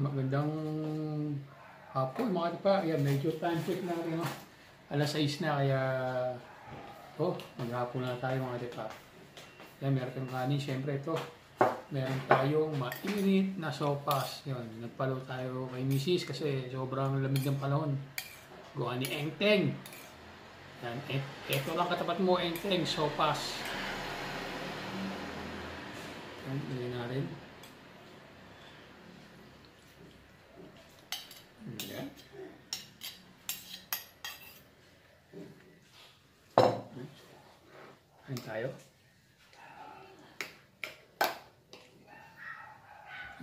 Magandang hapon mga katipa. Yan, medyo time check natin. No? Alas 6 na kaya maghapon na tayo mga katipa. Yan, meron tayong kanin. Siyempre ito, meron tayong mainit na sopas. Yan, nagpalo tayo kay Mrs. kasi sobrang lamig ng panahon. Gawa ni Engteng. Yan, ito lang katapat mo, Engteng, sopas. Yan, ilagay natin. Yan. Ayan tayo.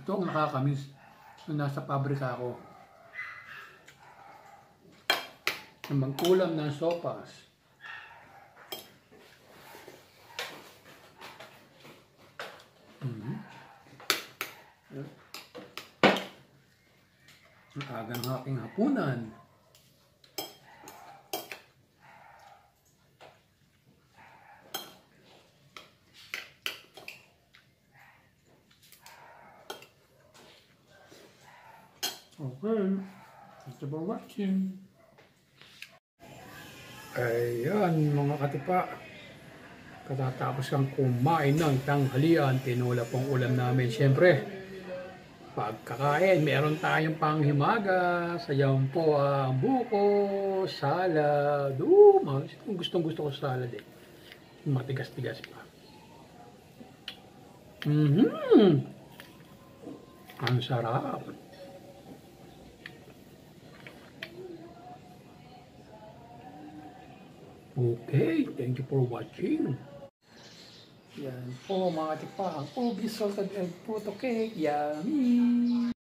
Ito ang nakakamiss nung nasa pabrika ako. Ang magkulam ng sopas. Ang agang aking hapunan. Okay, thank you for watching. Ayan mga katipa, katatapos kang kumain ng tanghalian, tinula pong ulam namin. Siyempre, pagkakain, meron tayong panghimaga. Sayaw po ang buko, salad. Gustong gusto ko salad eh. Matigas-tigas pa. Ang sarap. Okay, thank you for watching. Yan po mga tipa, ang ubi salted egg puto cake. Yummy!